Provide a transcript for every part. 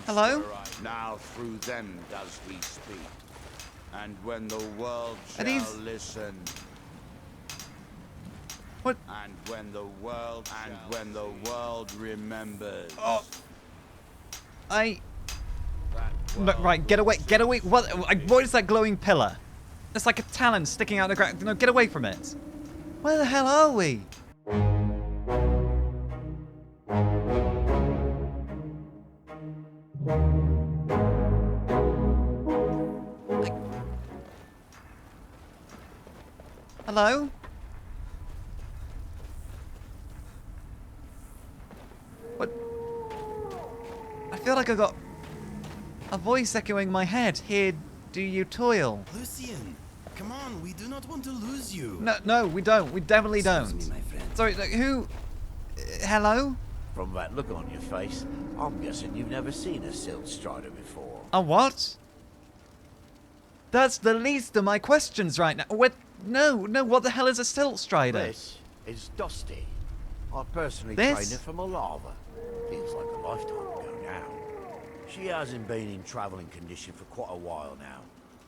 Hello? Now through them does he speak. And when the world Are shall these... listen. What? And when the world remembers. Oh. That No, world right, get away, will get away. cease What? to What is that glowing pillar? It's like a talon sticking out of the ground. No, get away from it. Where the hell are we? Hello? What? I feel like I got a voice echoing my head. Here, do you toil? Lucian, come on, we do not want to lose you. No, we don't. We definitely don't. Excuse me, my friend. Sorry, like, who? Hello? From that look on your face, I'm guessing you've never seen a Silt Strider before. A what? That's the least of my questions right now. What? No, what the hell is a Silt Strider? This is Dusty. I personally This? trained her from a lava. Feels like a lifetime ago now. She hasn't been in traveling condition for quite a while now.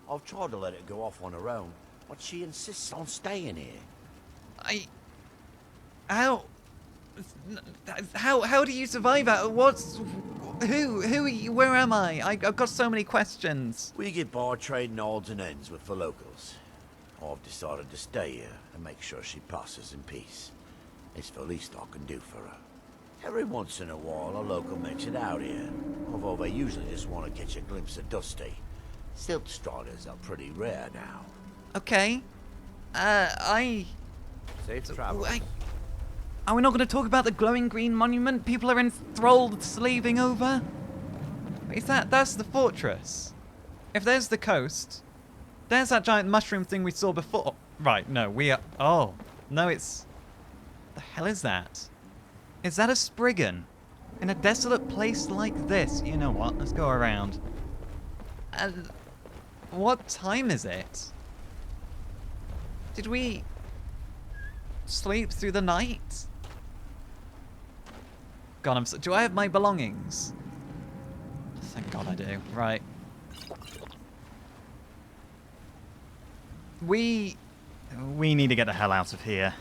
I've tried to let her go off on her own, but she insists on staying here. How do you survive out? Who are you? Where am I? I've got so many questions. We get by trading odds and ends with the locals. I've decided to stay here and make sure she passes in peace. It's the least I can do for her. Every once in a while, a local makes it out here, although they usually just want to catch a glimpse of Dusty. Silt Striders are pretty rare now. Okay. Safe travel. Are we not going to talk about the glowing green monument people are enthralled slaving over? Is that's the fortress? If there's the coast, there's that giant mushroom thing we saw before. Right, no, we are... Oh, no, it's... The hell is that? Is that a Spriggan? In a desolate place like this? You know what, let's go around. And what time is it? Did we sleep through the night? God, do I have my belongings? Thank God I do. Right. We need to get the hell out of here.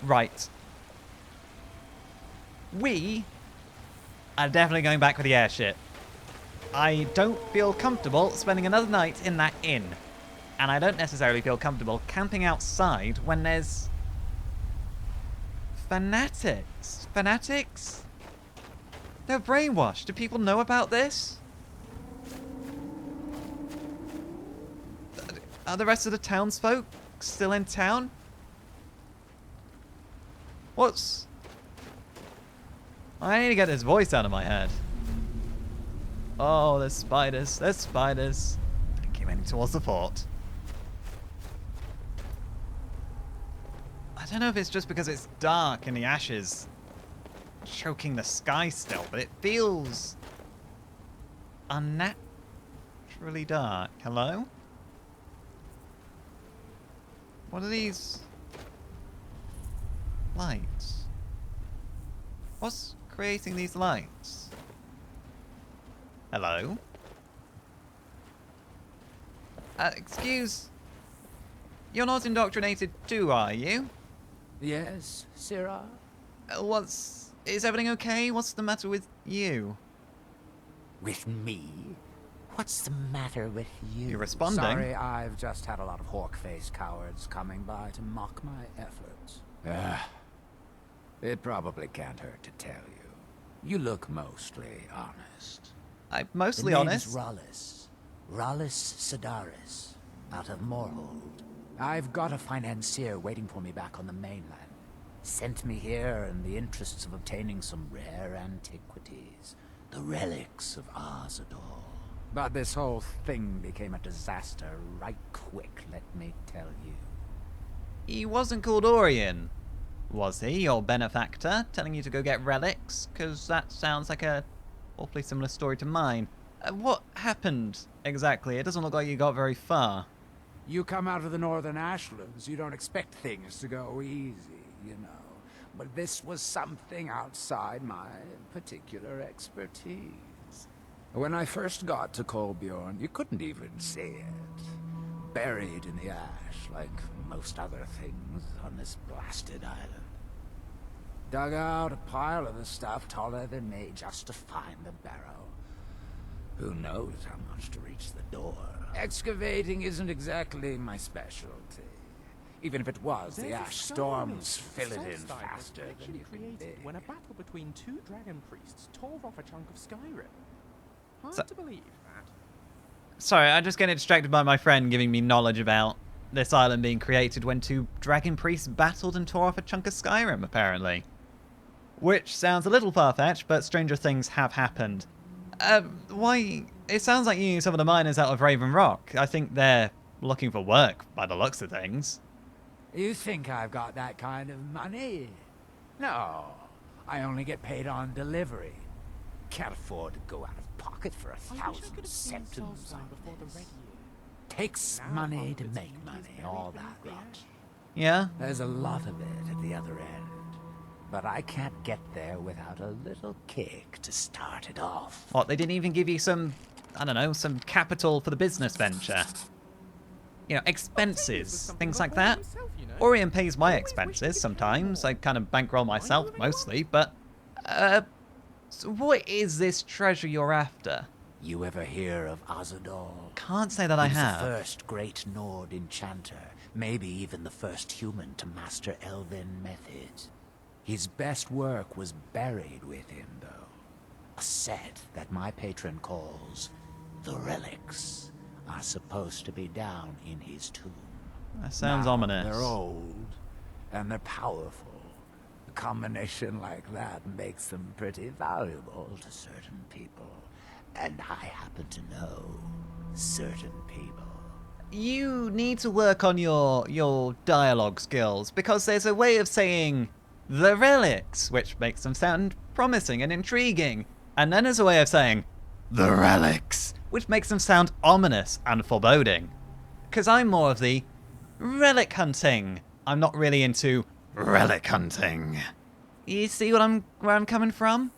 Right. We are definitely going back with the airship. I don't feel comfortable spending another night in that inn. And I don't necessarily feel comfortable camping outside when there's... fanatics. Fanatics? They're brainwashed. Do people know about this? Are the rest of the townsfolk still in town? What's... I need to get this voice out of my head. Oh, there's spiders. There's spiders. I keep heading towards the fort. I don't know if it's just because it's dark and the ashes choking the sky still, but it feels unnaturally dark. Hello? What are these lights? What's creating these lights? Hello? Excuse... You're not indoctrinated too, are you? Yes, Sirrah? Is everything okay? What's the matter with you? With me? What's the matter with you? You're responding. Sorry, I've just had a lot of hawk-faced cowards coming by to mock my efforts. It probably can't hurt to tell you. You look mostly honest. I'm mostly the name honest. Is Rallis. Rallis Sedaris, out of Moorhold. I've got a financier waiting for me back on the mainland. Sent me here in the interests of obtaining some rare antiquities. The relics of Arzador. But this whole thing became a disaster right quick, let me tell you. He wasn't called Orion, was he, your benefactor, telling you to go get relics? Because that sounds like a awfully similar story to mine. What happened exactly? It doesn't look like you got very far. You come out of the northern ashlands, you don't expect things to go easy, you know. but this was something outside my particular expertise. When I first got to Kolbjorn, you couldn't even see it. Buried in the ash, like most other things on this blasted island. Dug out a pile of the stuff taller than me just to find the barrow. Who knows how much to reach the door? Excavating isn't exactly my specialty. Even if it was, the ash storms fill it in faster than you can dig. When a battle between two dragon priests tore off a chunk of Skyrim. Hard So- to believe that. Sorry, I just getting distracted by my friend giving me knowledge about this island being created when two dragon priests battled and tore off a chunk of Skyrim, apparently. Which sounds a little far-fetched, but stranger things have happened. Why? It sounds like you knew some of the miners out of Raven Rock. I think they're looking for work, by the looks of things. You think I've got that kind of money? No, I only get paid on delivery. Can't afford to go out of pocket for I wish I 1,000 could have seen centimes Solstheim on before the this. Red Year. Takes Now money half to its make beauty is money, buried all beneath that the rot. ash. Yeah? There's a lot of it at the other end. But I can't get there without a little kick to start it off. What, they didn't even give you some, I don't know, some capital for the business venture? You know, expenses, things like that. Orion pays my expenses sometimes. I kind of bankroll myself mostly, but... so what is this treasure you're after? You ever hear of Azadol? Can't say that I He was have. the first great Nord enchanter, maybe even the first human to master elven methods. His best work was buried with him, though. A set that my patron calls the relics are supposed to be down in his tomb. That sounds Now, ominous. They're old, and they're powerful. A combination like that makes them pretty valuable to certain people. And I happen to know certain people. You need to work on your dialogue skills, because there's a way of saying the relics, which makes them sound promising and intriguing. And then there's a way of saying the relics, which makes them sound ominous and foreboding. Because I'm more of the relic hunting. I'm not really into relic hunting. You see where I'm coming from?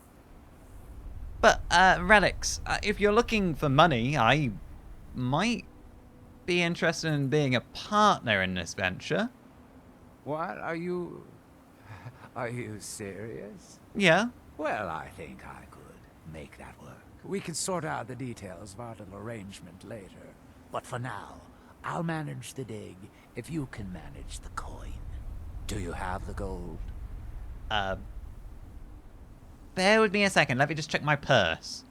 But, relics, if you're looking for money, I might be interested in being a partner in this venture. What? Are you serious? Yeah? Well, I think I could make that work. We can sort out the details of our little arrangement later. But for now, I'll manage the dig if you can manage the coin. Do you have the gold? Bear with me a second, let me just check my purse.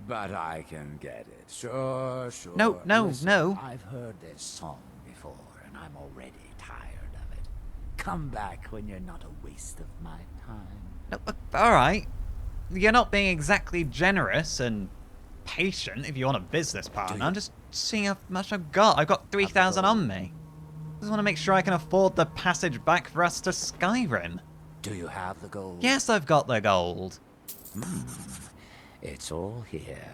But I can get it. Sure. No. Listen, I've heard this song before, and I'm already tired of it. Come back when you're not a waste of my time. No, alright. You're not being exactly generous and patient if you want a business partner. I'm just seeing how much I've got. I've got 3,000 on me. Just want to make sure I can afford the passage back for us to Skyrim. Do you have the gold? Yes, I've got the gold. It's all here.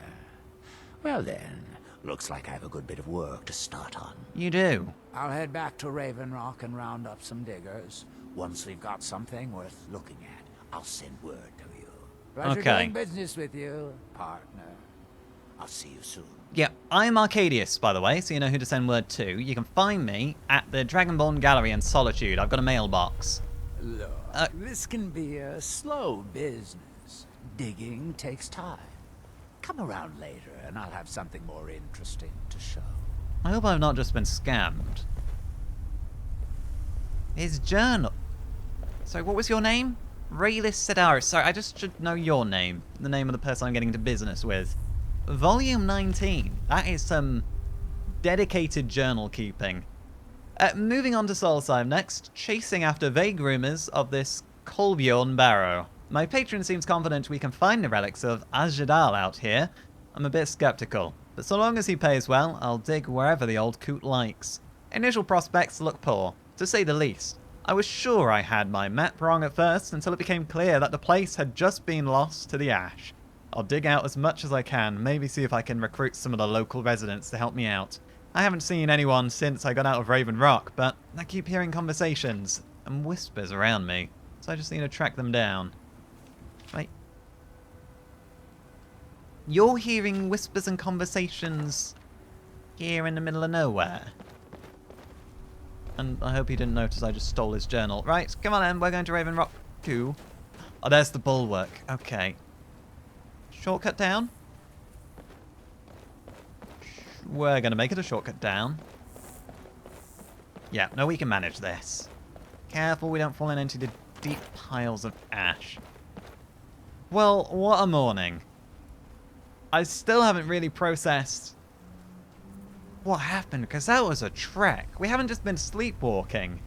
Well then, looks like I have a good bit of work to start on. You do. I'll head back to Raven Rock and round up some diggers. Once we've got something worth looking at, I'll send word to you. Pleasure Okay. doing business with you, partner. I'll see you soon. Yeah, I'm Arcadius, by the way, so you know who to send word to. You can find me at the Dragonborn Gallery in Solitude. I've got a mailbox. Look, this can be a slow business. Digging takes time. Come around later and I'll have something more interesting to show. I hope I've not just been scammed. His journal. Sorry, what was your name? Raylis Sedaris. Sorry, I just should know your name. The name of the person I'm getting into business with. Volume 19. That is some dedicated journal keeping. Moving on to Solstheim next, chasing after vague rumours of this Kolbjorn barrow. My patron seems confident we can find the relics of Azjadal out here. I'm a bit skeptical, but so long as he pays well, I'll dig wherever the old coot likes. Initial prospects look poor, to say the least. I was sure I had my map wrong at first until it became clear that the place had just been lost to the ash. I'll dig out as much as I can, maybe see if I can recruit some of the local residents to help me out. I haven't seen anyone since I got out of Raven Rock, but I keep hearing conversations and whispers around me. So I just need to track them down. Right. You're hearing whispers and conversations here in the middle of nowhere. And I hope you didn't notice I just stole his journal. Right, come on then, we're going to Raven Rock 2. Oh, there's the bulwark. Okay. Shortcut down? We're going to make it a shortcut down. Yeah, no, we can manage this. Careful we don't fall into the deep piles of ash. Well, what a morning. I still haven't really processed what happened, because that was a trek. We haven't just been sleepwalking.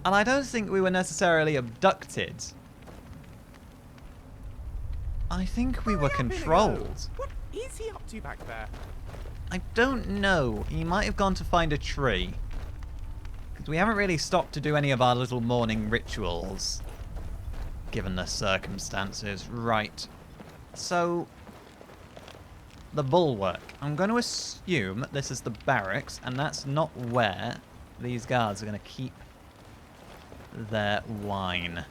And I don't think we were necessarily abducted. I think we were controlled. What is he up to back there? I don't know. He might have gone to find a tree. Because we haven't really stopped to do any of our little morning rituals. Given the circumstances. Right. So, the bulwark. I'm going to assume this is the barracks, and that's not where these guards are going to keep their wine.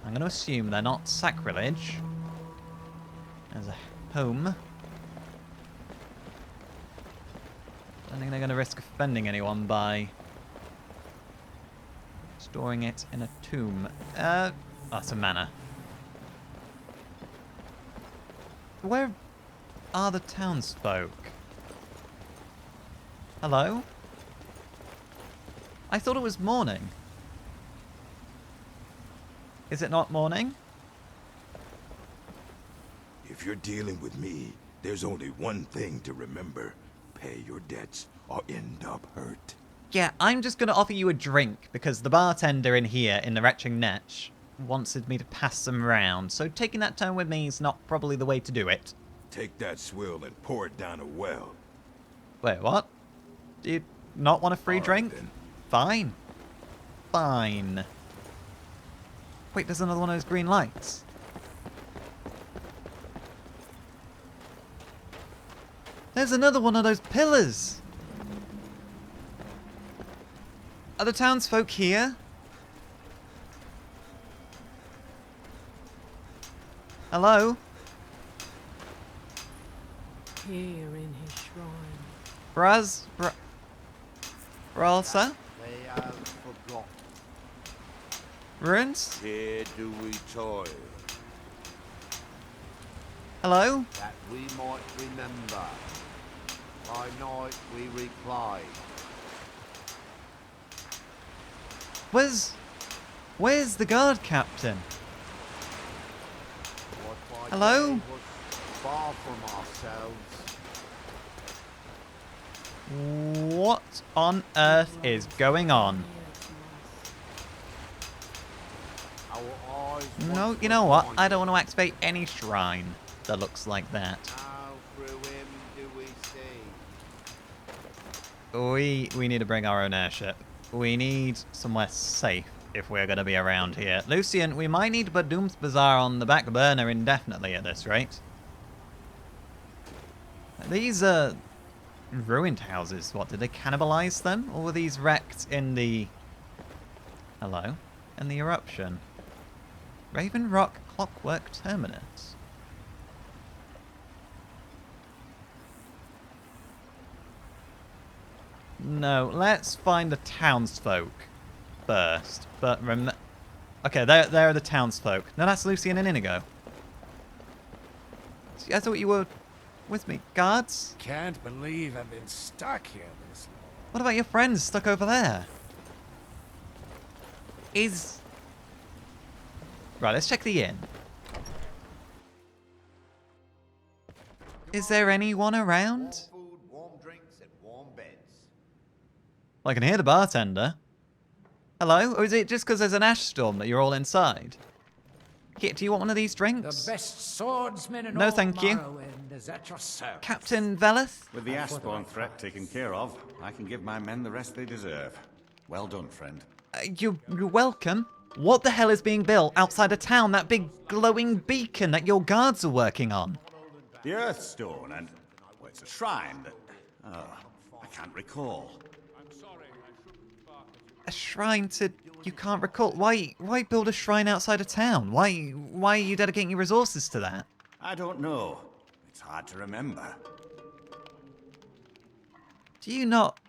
I'm going to assume they're not sacrilege. There's a home. I don't think they're going to risk offending anyone by storing it in a tomb. That's a manor. Where are the townsfolk? Hello? I thought it was morning. Is it not morning? If you're dealing with me, there's only one thing to remember. Pay your debts or end up hurt. Yeah, I'm just going to offer you a drink because the bartender in here in the Retching Netch wanted me to pass some round. So taking that tone with me is not probably the way to do it. Take that swill and pour it down a well. Wait, what? Do you not want a free All right, drink? then. Fine. Fine. Wait, there's another one of those green lights. There's another one of those pillars. Are the townsfolk here? Hello? Here in his shrine. Bralsa? They have forgotten. Ruins? Here do we toil. Hello? That we might remember. By night we reply. Where's the guard captain? What by Hello? day was far from ourselves. What on earth is going on? Our eyes No, once you know were what? blind. I don't want to activate any shrine that looks like that. Now through him do we see. We need to bring our own airship. We need somewhere safe if we're going to be around here. Lucian, we might need to put Doom's Bazaar on the back burner indefinitely at this rate. These ruined houses, what, did they cannibalize them? Or were these wrecked in the... Hello? In the eruption? Raven Rock Clockwork Terminus. No, let's find the townsfolk first. But okay, there are the townsfolk. No, that's Lucian and Inigo. See, I thought you were with me. Guards? Can't believe I've been stuck here this long. What about your friends stuck over there? Right, let's check the inn. Is there anyone around? Warm food, warm drinks, and warm beds. Well, I can hear the bartender. Hello? Or is it just because there's an ash storm that you're all inside? Kit, do you want one of these The drinks? best swordsman in No, all thank you. Morrowind is at your service. Captain Veleth? With the Ashborn threat taken care of, I can give my men the rest they deserve. Well done, friend. You're welcome. What the hell is being built outside of town? That big glowing beacon that your guards are working on? The Earthstone and... well, it's a shrine, but... oh, I can't recall. a shrine to you can't recall? Why build a shrine outside of town? Why are you dedicating your resources to that? I don't know. It's hard to remember. Do you not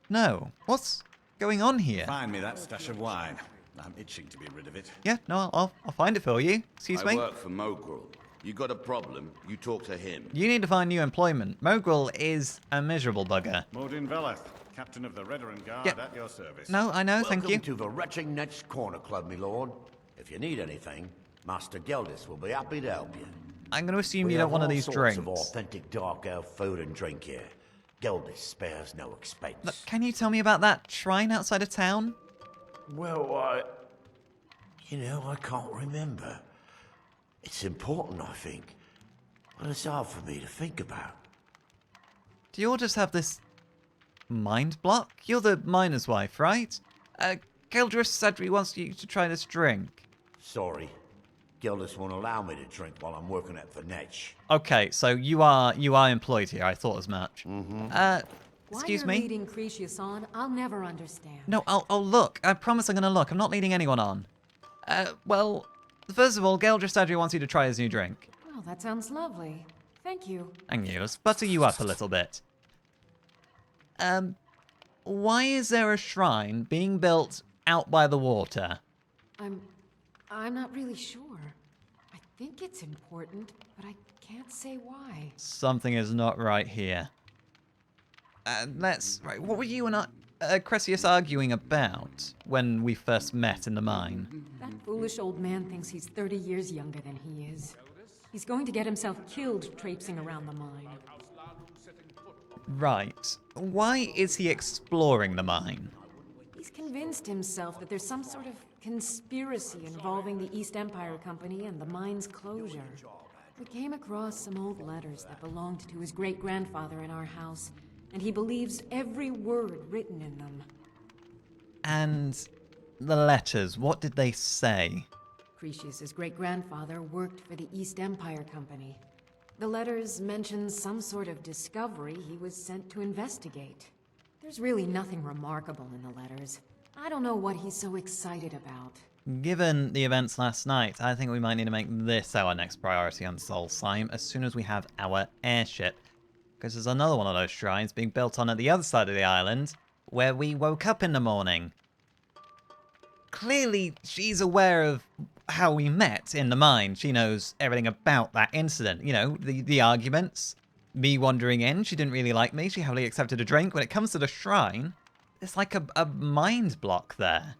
know what's going on here? Find me that stash of wine. I'm itching to be rid of it. Yeah, no, I'll find it for you. Excuse I me. work for Mogrel. You got a problem, you talk to him. You need to find new employment. Mogrel is a miserable bugger. Modin Veleth, captain of the Redoran Guard, Yeah. at your service. No, I know, thank you. Welcome to the Retching Next Corner Club, my lord. If you need anything, Master Geldis will be happy to help you. I'm going to assume We you have don't want all of these sorts drinks. of authentic dark elf food and drink here. Geldis spares no expense. Look, can you tell me about that shrine outside of town? Well, you know, I can't remember. It's important, I think. But it's hard for me to think about. Do you all just have this mind block? You're the miner's wife, right? Geldris Sedri wants you to try this drink. Sorry. Geldis won't allow me to drink while I'm working at the Netch. Okay, so you are employed here. I thought as much. Excuse Why me? you're leading Cretius on, I'll never understand. No, I'll look. I promise I'm gonna look. I'm not leading anyone on. Well, first of all, Geldris Sedri wants you to try his new drink. Well, that sounds lovely. Thank you. Thank you. Let's butter you up a little bit. Why is there a shrine being built out by the water? I'm not really sure. I think it's important, but I can't say why. Something is not right here. Right, what were you and Cressius arguing about when we first met in the mine? That foolish old man thinks he's 30 years younger than he is. He's going to get himself killed traipsing around the mine. Right. Why is he exploring the mine? He's convinced himself that there's some sort of conspiracy involving the East Empire Company and the mine's closure. We came across some old letters that belonged to his great-grandfather in our house, and he believes every word written in them. And the letters, what did they say? Cretius's great-grandfather worked for the East Empire Company. The letters mention some sort of discovery he was sent to investigate. There's really nothing remarkable in the letters. I don't know what he's so excited about. Given the events last night, I think we might need to make this our next priority on Solstheim as soon as we have our airship. Because there's another one of those shrines being built on at the other side of the island, where we woke up in the morning. Clearly, she's aware of how we met in the mine. She knows everything about that incident. You know, the arguments. Me wandering in, she didn't really like me. She heavily accepted a drink. When it comes to the shrine, there's like a mind block there.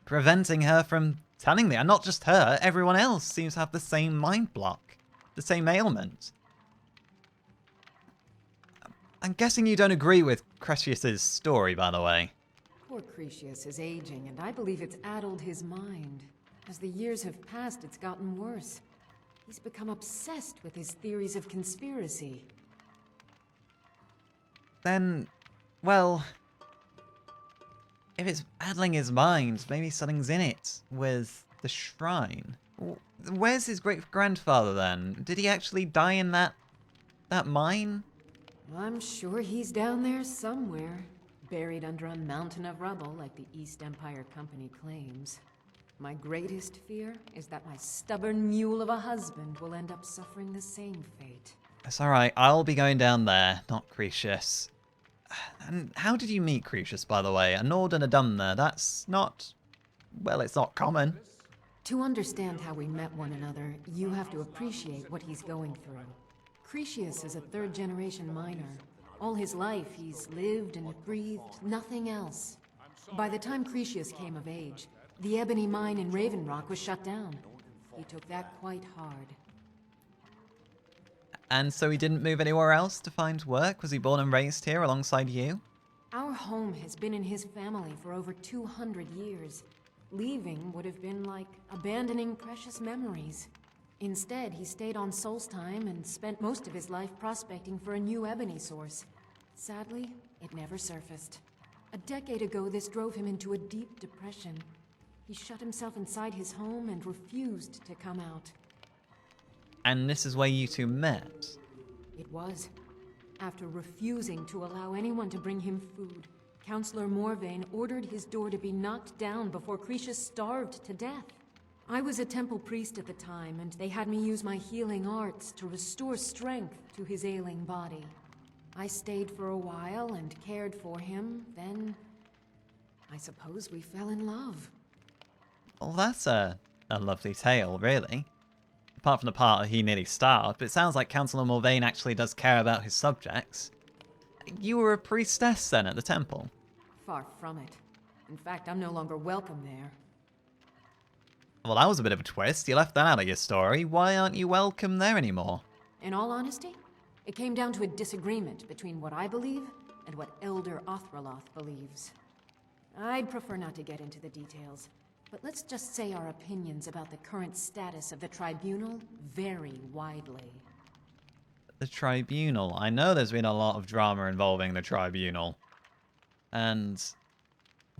Preventing her from telling me. And not just her, everyone else seems to have the same mind block. The same ailment. I'm guessing you don't agree with Cretius's story, by the way. Poor Cretius is aging, and I believe it's addled his mind. As the years have passed, it's gotten worse. He's become obsessed with his theories of conspiracy. Then, well, if it's addling his mind, maybe something's in it with the shrine. Where's his great-grandfather then? Did he actually die in that mine? I'm sure he's down there somewhere, buried under a mountain of rubble like the East Empire Company claims. My greatest fear is that my stubborn mule of a husband will end up suffering the same fate. That's alright, I'll be going down there, not Cretius. And how did you meet Cretius, by the way? A Nord and a Dumner, that's not... well, it's not common. To understand how we met one another, you have to appreciate what he's going through. Cretius is a third-generation miner. All his life, he's lived and breathed nothing else. By the time Cretius came of age, the ebony mine in Raven Rock was shut down. He took that quite hard. And so he didn't move anywhere else to find work? Was he born and raised here alongside you? Our home has been in his family for over 200 years. Leaving would have been like abandoning precious memories. Instead, he stayed on Solstheim and spent most of his life prospecting for a new ebony source. Sadly, it never surfaced. A decade ago, this drove him into a deep depression. He shut himself inside his home and refused to come out. And this is where you two met? It was. After refusing to allow anyone to bring him food, Councillor Morvain ordered his door to be knocked down before Cretius starved to death. I was a temple priest at the time, and they had me use my healing arts to restore strength to his ailing body. I stayed for a while and cared for him, then I suppose we fell in love. Well, that's a lovely tale, really. Apart from the part he nearly starved, but it sounds like Councillor Morvain actually does care about his subjects. You were a priestess then at the temple? Far from it. In fact, I'm no longer welcome there. Well, that was a bit of a twist. You left that out of your story. Why aren't you welcome there anymore? In all honesty, it came down to a disagreement between what I believe and what Elder Othraloth believes. I'd prefer not to get into the details, but let's just say our opinions about the current status of the Tribunal vary widely. The Tribunal. I know there's been a lot of drama involving the Tribunal. And,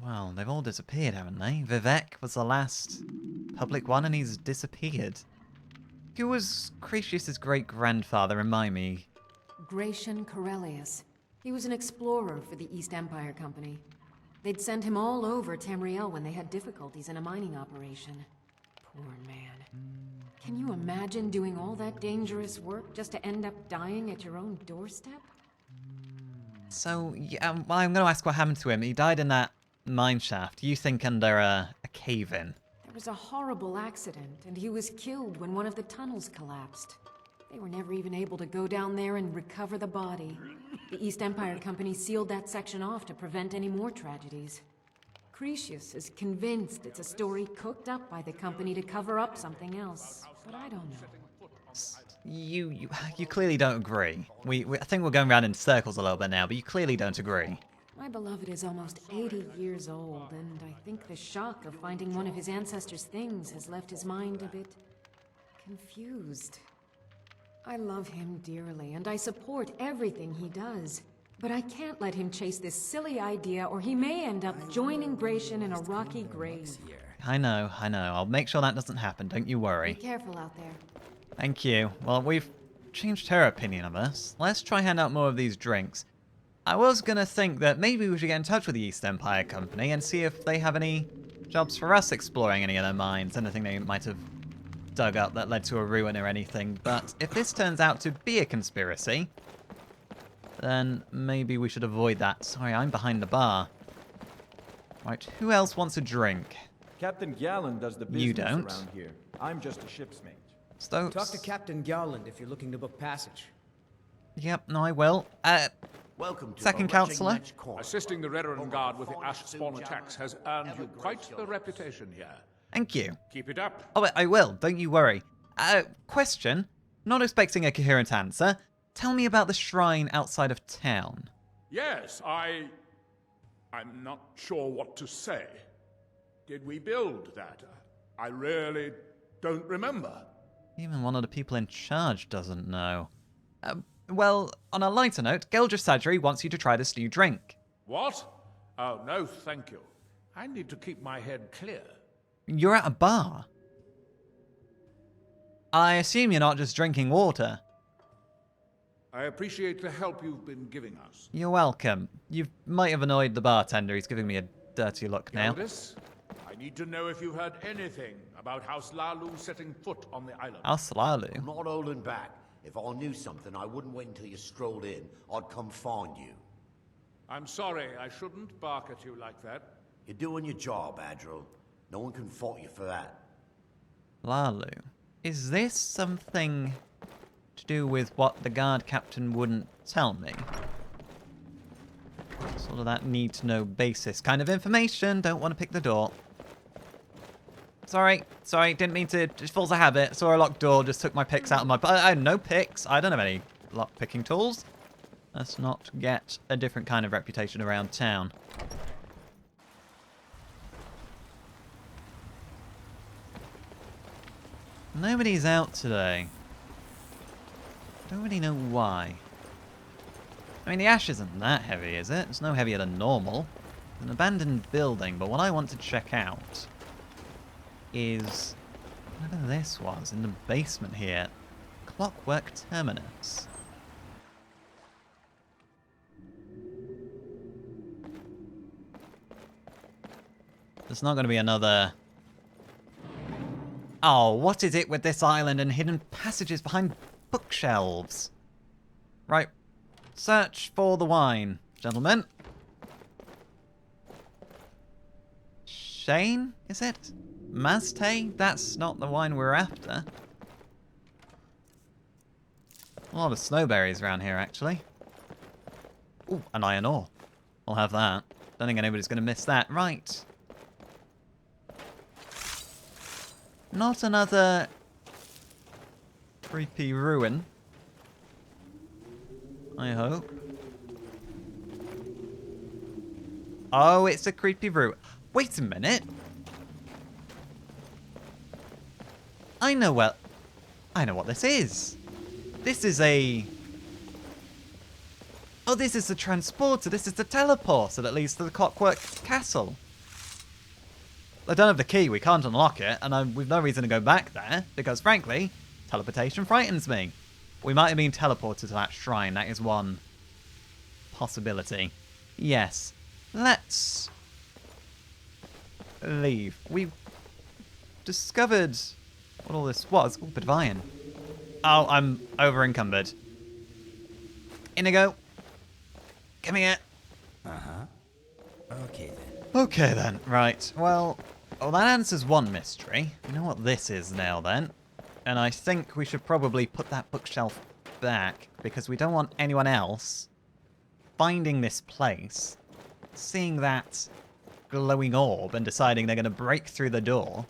well, they've all disappeared, haven't they? Vivek was the last public one, and he's disappeared. Who was Cretius' great-grandfather? Remind me. Gratian Corellius. He was an explorer for the East Empire Company. They'd send him all over Tamriel when they had difficulties in a mining operation. Poor man. Can you imagine doing all that dangerous work just to end up dying at your own doorstep? So, yeah, well, I'm going to ask what happened to him. He died in that mine shaft. You think under a cave-in? There was a horrible accident, and he was killed when one of the tunnels collapsed. They were never even able to go down there and recover the body. The East Empire Company sealed that section off to prevent any more tragedies. Cretius is convinced it's a story cooked up by the company to cover up something else, but I don't know. You clearly don't agree. I think we're going around in circles a little bit now, but you clearly don't agree. My beloved is almost 80 years old, and I think the shock of finding one of his ancestors' things has left his mind a bit confused. I love him dearly, and I support everything he does. But I can't let him chase this silly idea, or he may end up joining Gratian in a rocky grave. I know. I'll make sure that doesn't happen, don't you worry. Be careful out there. Thank you. Well, we've changed her opinion of us. Let's try hand out more of these drinks. I was gonna think that maybe we should get in touch with the East Empire Company and see if they have any jobs for us exploring any of their mines, anything they might have dug up that led to a ruin or anything. But if this turns out to be a conspiracy, then maybe we should avoid that. Sorry, I'm behind the bar. Right, who else wants a drink? Captain Gallen does the business You don't. around here. I'm just a ship's mate. Stokes? Talk to Captain Gowland if you're looking to book passage. Yep, no, I will. Welcome to Second a councillor. wretched corner. Assisting the Redoran Guard with the ash spawn attacks has earned you quite the reputation here. Thank you. Keep it up. Oh, I will, don't you worry. Question. Not expecting a coherent answer. Tell me about the shrine outside of town. Yes, I'm not sure what to say. Did we build that? I really don't remember. Even one of the people in charge doesn't know. Well, on a lighter note, Geldra Sajri wants you to try this new drink. What? Oh, no, thank you. I need to keep my head clear. You're at a bar. I assume you're not just drinking water. I appreciate the help you've been giving us. You're welcome. You might have annoyed the bartender. He's giving me a dirty look now. Geldis, I need to know if you've heard anything about House Lalu setting foot on the island. House Lalu? I'm not holding back. If I knew something, I wouldn't wait until you strolled in. I'd come find you. I'm sorry, I shouldn't bark at you like that. You're doing your job, Adril. No one can fault you for that. Lalu. Is this something to do with what the guard captain wouldn't tell me? Sort of that need-to-know basis kind of information. Don't want to pick the door. Sorry, didn't mean to. Just falls a habit. Saw a locked door, just took my picks out of my... I had no picks. I don't have any lock-picking tools. Let's not get a different kind of reputation around town. Nobody's out today. Don't really know why. I mean, the ash isn't that heavy, is it? It's no heavier than normal. It's an abandoned building, but what I want to check out is whatever this was in the basement here. Clockwork Terminus. There's not going to be another... Oh, what is it with this island and hidden passages behind bookshelves? Right. Search for the wine, gentlemen. Shane, is it? Mazte? That's not the wine we're after. A lot of snowberries around here, actually. Ooh, an iron ore. I'll have that. Don't think anybody's going to miss that. Right. Not another creepy ruin. I hope. Oh, it's a creepy ruin. Wait a minute. I know what this is. This is a... Oh, this is the transporter. This is the teleporter that leads to the Clockwork Castle. I don't have the key. We can't unlock it, and we've no reason to go back there, because, frankly, teleportation frightens me. We might have been teleported to that shrine. That is one possibility. Yes. Let's leave. We've discovered what all this was. Oh, a bit of iron. Oh, I'm over-encumbered. Inigo. Come here. Okay then. Okay then, right. Well, that answers one mystery. We know what this is now then. And I think we should probably put that bookshelf back, because we don't want anyone else finding this place, seeing that glowing orb and deciding they're going to break through the door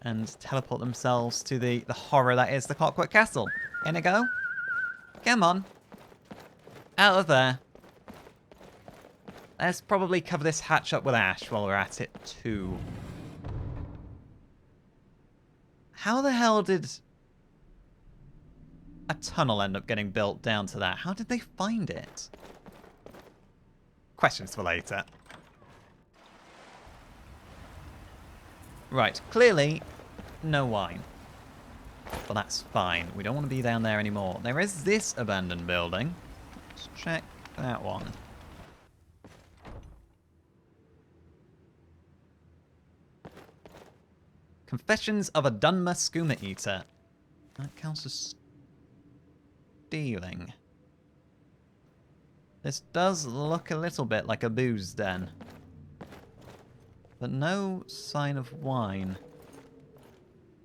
and teleport themselves to the horror that is the Clockwork Castle. Inigo? Come on. Out of there. Let's probably cover this hatch up with ash while we're at it, too. How the hell did a tunnel end up getting built down to that? How did they find it? Questions for later. Right, clearly, no wine. But that's fine. We don't want to be down there anymore. There is this abandoned building. Let's check that one. Confessions of a Dunmer Skooma Eater. That counts as stealing. This does look a little bit like a booze den. But no sign of wine.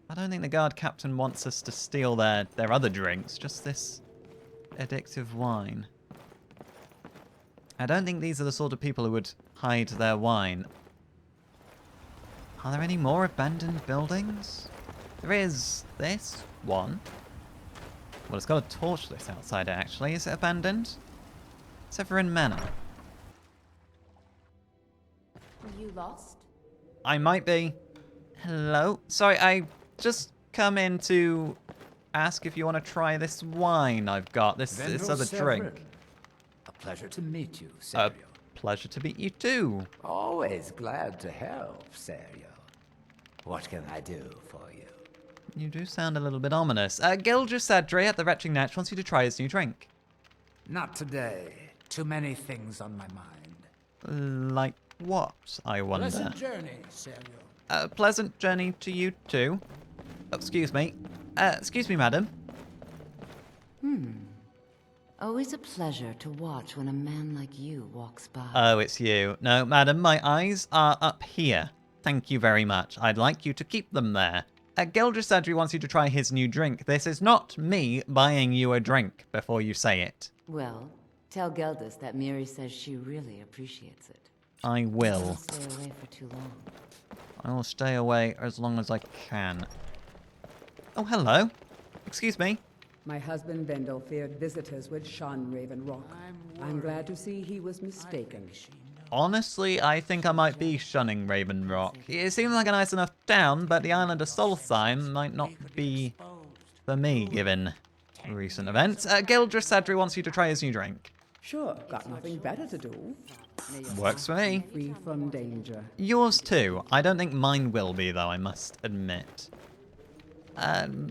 I don't think the guard captain wants us to steal their other drinks, just this addictive wine. I don't think these are the sort of people who would hide their wine. Are there any more abandoned buildings? There is this one. Well, it's got a torch-lit outside it, actually. Is it abandoned? Severin Manor. Are you lost? I might be. Hello? Sorry, I just come in to ask if you want to try this wine I've got. This other drink. A pleasure to meet you, Serio. Pleasure to meet you too. Always glad to help, Serio. What can I do for you? You do sound a little bit ominous. Gilger Sadri at the Retching Natch wants you to try his new drink. Not today. Too many things on my mind. Like what, I wonder? Pleasant journey, Serio. Pleasant journey to you too. Oh, excuse me. Excuse me, madam. Always a pleasure to watch when a man like you walks by. Oh, it's you. No, madam, my eyes are up here. Thank you very much. I'd like you to keep them there. Gilger Sadri wants you to try his new drink. This is not me buying you a drink before you say it. Well, tell Geldis that Miri says she really appreciates it. I will. Don't stay away for too long. I will stay away as long as I can. Oh, hello. Excuse me. My husband Vendel feared visitors would shun Raven Rock. I'm glad to see he was mistaken. Honestly, I think I might be shunning Raven Rock. It seems like a nice enough town, but the island of Solstheim might not be for me, given recent events. Gilger Sadri wants you to try his new drink. Sure, got nothing better to do. Works for me. Free from danger. Yours too. I don't think mine will be, though, I must admit.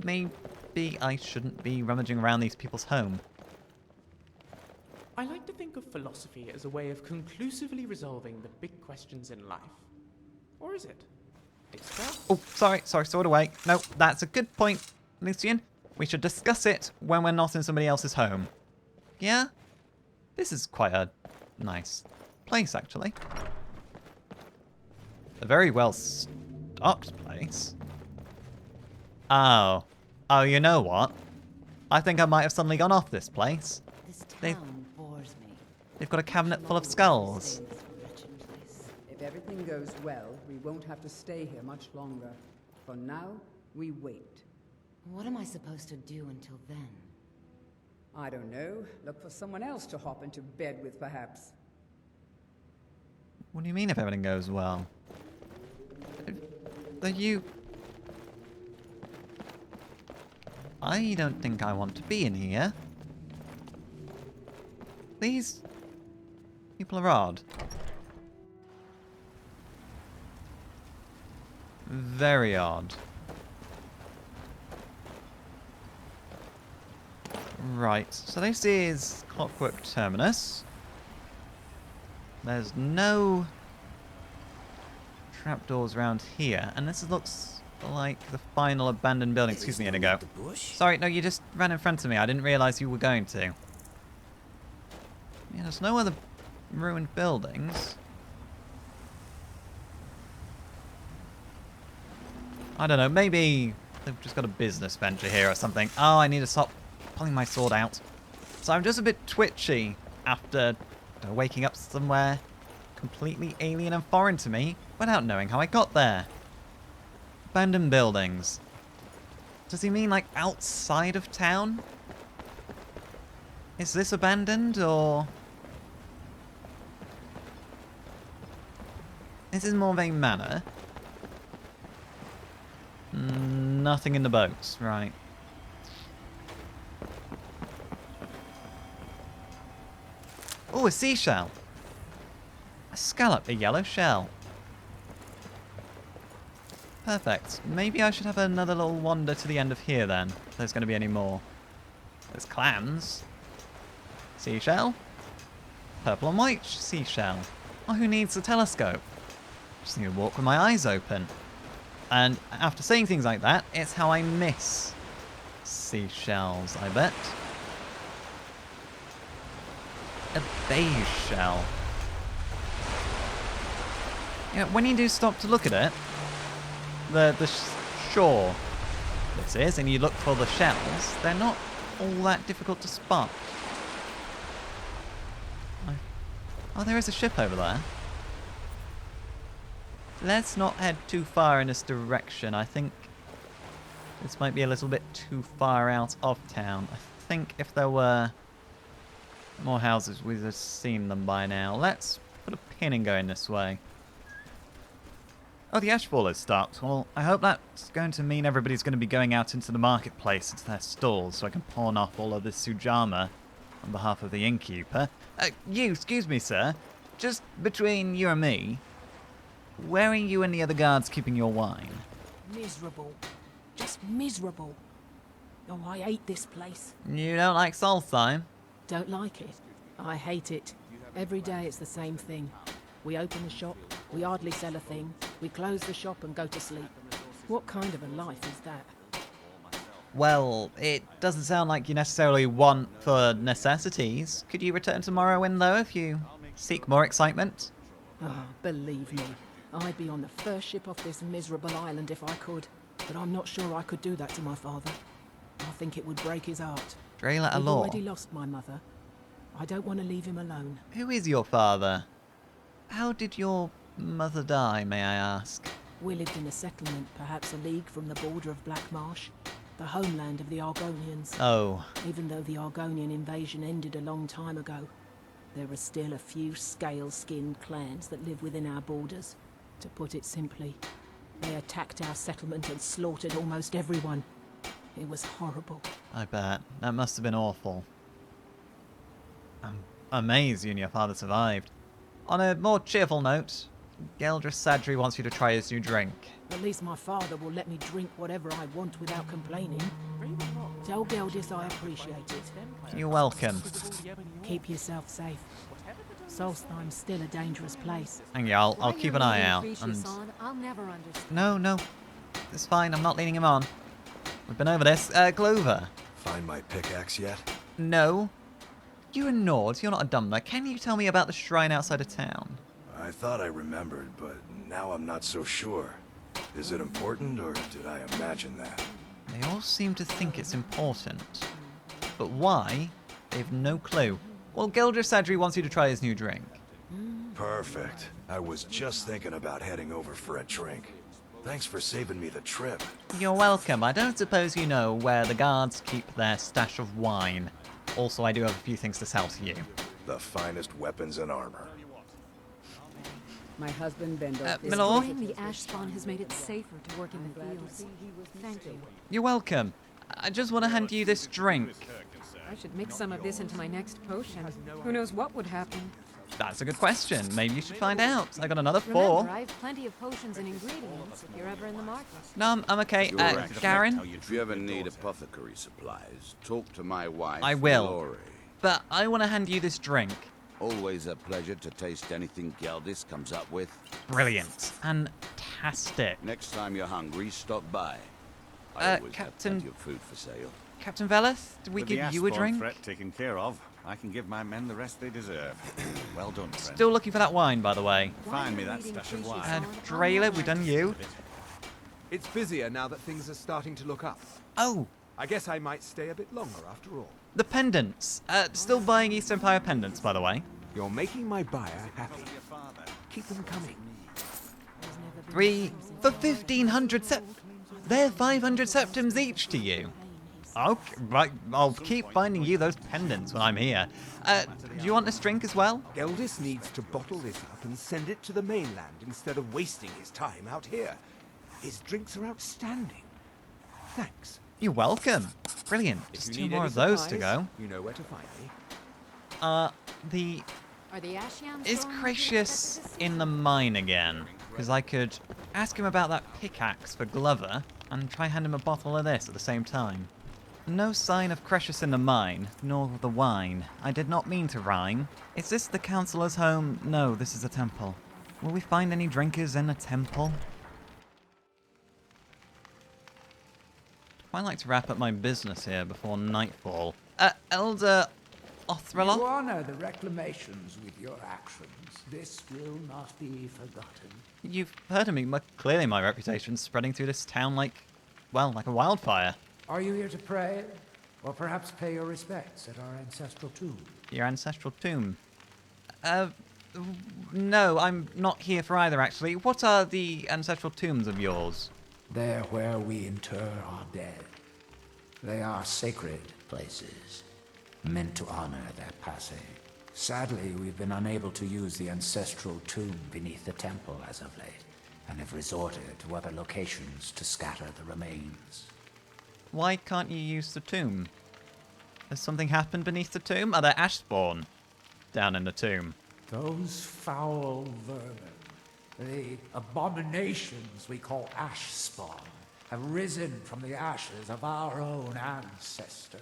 Maybe I shouldn't be rummaging around these people's home. I like to think of philosophy as a way of conclusively resolving the big questions in life. Or is it? It's felt. Oh, sorry, sword away. No, that's a good point, Lucian. We should discuss it when we're not in somebody else's home. Yeah? This is quite a nice place, actually. A very well stocked place. Oh. Oh, you know what? I think I might have suddenly gone off this place. This town bores me. They've got a cabinet full of skulls. If everything goes well, we won't have to stay here much longer. For now, we wait. What am I supposed to do until then? I don't know. Look for someone else to hop into bed with, perhaps. What do you mean if everything goes well? Are you... I don't think I want to be in here. These people are odd. Very odd. Right, so this is Clockwork Terminus. There's no trapdoors around here, and this looks like the final abandoned building. Excuse me, Inigo. Sorry, no, you just ran in front of me. I didn't realise you were going to. Yeah, there's no other ruined buildings. I don't know, maybe they've just got a business venture here or something. Oh, I need to stop pulling my sword out. So I'm just a bit twitchy after waking up somewhere completely alien and foreign to me without knowing how I got there. Abandoned buildings. Does he mean like outside of town? Is this abandoned or... This is Morvain Manor. Nothing in the boats, right. Oh, a seashell. A scallop, a yellow shell. Perfect. Maybe I should have another little wander to the end of here then, if there's going to be any more. There's clams. Seashell. Purple and white seashell. Oh, who needs a telescope? Just need to walk with my eyes open. And after saying things like that, it's how I miss seashells, I bet. A beige shell. Yeah, when you do stop to look at it, the shore this is, and you look for the shells, they're not all that difficult to spot. Oh, there is a ship over there. Let's not head too far in this direction. I think this might be a little bit too far out of town. I think if there were more houses, we'd have seen them by now. Let's put a pin in going this way. Oh, the Ashfall has stopped. Well, I hope that's going to mean everybody's going to be going out into the marketplace, into their stalls, so I can pawn off all of this Sujama on behalf of the innkeeper. Excuse me, sir. Just between you and me, where are you and the other guards keeping your wine? Miserable. Just miserable. Oh, I hate this place. You don't like Solstheim? Don't like it. I hate it. Every day it's the same thing. We open the shop, we hardly sell a thing, we close the shop and go to sleep. What kind of a life is that? Well, it doesn't sound like you necessarily want for necessities. Could you return tomorrow in, though, if you seek more excitement? Oh, believe me, I'd be on the first ship off this miserable island if I could. But I'm not sure I could do that to my father. I think it would break his heart. Drayla I've Alor. already lost my mother. I don't want to leave him alone. Who is your father? How did your mother die, may I ask? We lived in a settlement, perhaps a league from the border of Black Marsh, the homeland of the Argonians. Oh. Even though the Argonian invasion ended a long time ago, there are still a few scale-skinned clans that live within our borders. To put it simply, they attacked our settlement and slaughtered almost everyone. It was horrible. I bet. That must have been awful. I'm amazed you and your father survived. On a more cheerful note, Geldris Sadri wants you to try his new drink. At least my father will let me drink whatever I want without complaining. Tell Geldris I appreciate it. You're welcome. Keep yourself safe. Solstheim's still a dangerous place. Thank you. I'll keep an eye out. And I'll never understand. no, it's fine. I'm not leading him on. We've been over this. Clover. Find my pickaxe yet? No. You're a Nord. You're not a dumber. Can you tell me about the shrine outside of town? I thought I remembered, but now I'm not so sure. Is it important, or did I imagine that? They all seem to think it's important. But why? They've no clue. Well, Geldra Sadri wants you to try his new drink. Perfect. I was just thinking about heading over for a drink. Thanks for saving me the trip. You're welcome. I don't suppose you know where the guards keep their stash of wine. Also, I do have a few things to sell to you. The finest weapons and armor. My husband Bendorf is... Milord? The ash spawn has made it safer to work in the fields. Thank you. You're welcome. I just want to hand you this drink. I should mix some of this into my next potion. Who knows what would happen? That's a good question. Maybe you should find out. I got another 4. Remember, I have plenty of potions and ingredients if you're ever in the market. No, I'm okay. Garen? If you ever need apothecary supplies, talk to my wife, I will. Lori. But I want to hand you this drink. Always a pleasure to taste anything Geldis comes up with. Brilliant. Fantastic. Next time you're hungry, stop by. I always have Captain... plenty of food for sale. Captain Veleth, did we With give the you a Asphalt drink? threat taken care of, I can give my men the rest they deserve. Well done, friend. Still looking for that wine, by the way. Find me that stash of wine. Drayla, we done you. It's busier now that things are starting to look up. Oh. I guess I might stay a bit longer after all. The pendants. Still buying East Empire pendants, by the way. You're making my buyer happy. Keep them coming. 3 for 1,500 They're 500 septims each to you. Okay, right, I'll keep finding you those pendants when I'm here. Do you want this drink as well? Geldis needs to bottle this up and send it to the mainland instead of wasting his time out here. His drinks are outstanding. Thanks. You're welcome. Brilliant. Just 2 more of those to go. You know where to find me. Are the ash yams Is Cratius in the mine again? Because I could ask him about that pickaxe for Glover and try hand him a bottle of this at the same time. No sign of Cratius in the mine, nor of the wine. I did not mean to rhyme. Is this the councillor's home? No, this is a temple. Will we find any drinkers in a temple? I'd like to wrap up my business here before nightfall. Elder Othraloth? You honor the reclamations with your actions. This will not be forgotten. You've heard of me. Clearly my reputation's spreading through this town like a wildfire. Are you here to pray? Or perhaps pay your respects at our ancestral tomb? Your ancestral tomb? No, I'm not here for either, actually. What are the ancestral tombs of yours? They're where we inter our dead. They are sacred places, meant to honor their passing. Sadly, we've been unable to use the ancestral tomb beneath the temple as of late, and have resorted to other locations to scatter the remains. Why can't you use the tomb? Has something happened beneath the tomb? Are there ash spawn down in the tomb? Those foul vermin, the abominations we call ash spawn, have risen from the ashes of our own ancestors.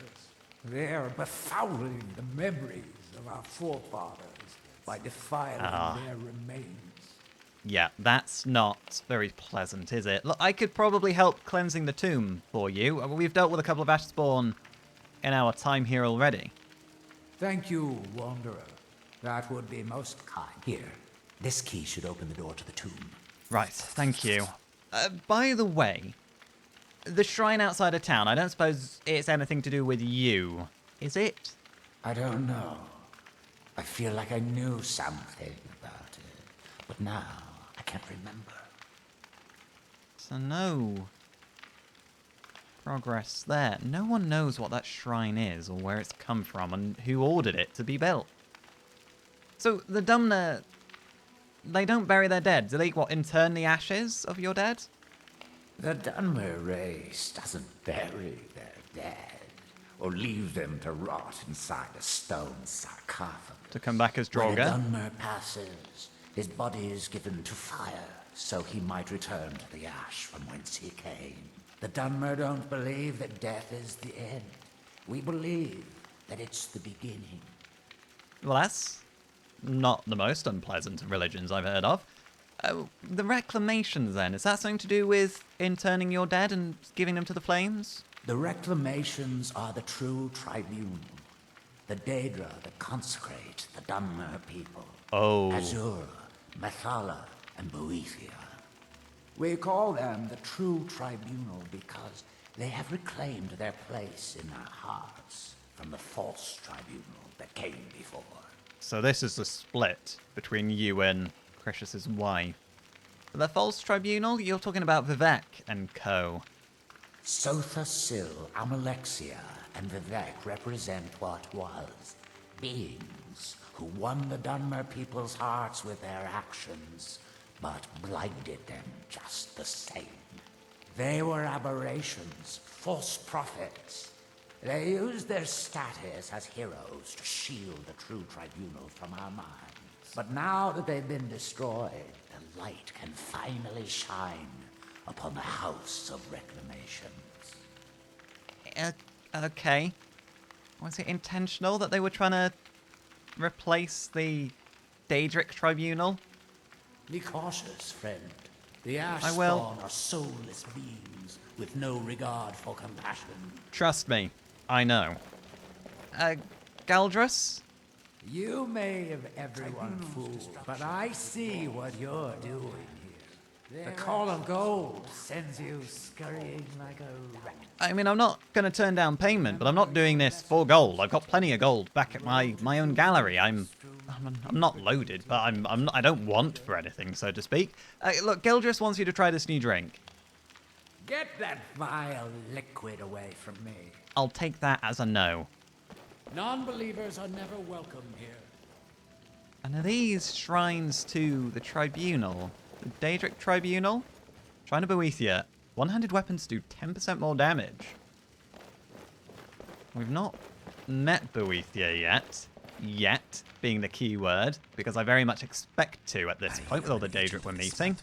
They are befouling the memories of our forefathers by defiling their remains. Yeah, that's not very pleasant, is it? Look, I could probably help cleansing the tomb for you. We've dealt with a couple of ash spawn in our time here already. Thank you, Wanderer. That would be most kind. Here, this key should open the door to the tomb. Right, thank you. By the way, the shrine outside of town, I don't suppose it's anything to do with you, is it? I don't know. I feel like I knew something about it, but now I can't remember. So no progress there. No one knows what that shrine is or where it's come from and who ordered it to be built. So the Dumna, they don't bury their dead. Do they, intern the ashes of your dead? The Dunmer race doesn't bury their dead, or leave them to rot inside a stone sarcophagus. To come back as Draugr? When a Dunmer passes, his body is given to fire, so he might return to the ash from whence he came. The Dunmer don't believe that death is the end. We believe that it's the beginning. Well, that's not the most unpleasant of religions I've heard of. The reclamations, then, is that something to do with interning your dead and giving them to the flames? The reclamations are the true tribunal. The Daedra that consecrate the Dunmer people. Oh. Azura, Methala, and Boethia. We call them the true tribunal because they have reclaimed their place in our hearts from the false tribunal that came before. So this is the split between you and Crishis's wife. The false tribunal, you're talking about Vivek and co. Sotha Sil, Amalexia, and Vivek represent what was. Beings who won the Dunmer people's hearts with their actions, but blinded them just the same. They were aberrations, false prophets. They used their status as heroes to shield the true tribunal from our minds. But now that they've been destroyed, the light can finally shine upon the House of Reclamations. Okay. Was it intentional that they were trying to replace the Daedric Tribunal? Be cautious, friend. The I will. Ashspawn are soulless beings with no regard for compassion. Trust me, I know. Galdrus? You may have everyone fooled, but I see what you're doing here. The Call of Gold sends you scurrying like a rat. I mean, I'm not going to turn down payment, but I'm not doing this for gold. I've got plenty of gold back at my own gallery. I'm not loaded, but I don't want for anything, so to speak. Look, Gildress wants you to try this new drink. Get that vile liquid away from me. I'll take that as a no. Non-believers are never welcome here. And are these shrines to the Tribunal? The Daedric Tribunal? Shrine of Boethia. One-handed weapons do 10% more damage. We've not met Boethia yet. Yet, being the key word, because I very much expect to at this point with all the Daedric we're meeting.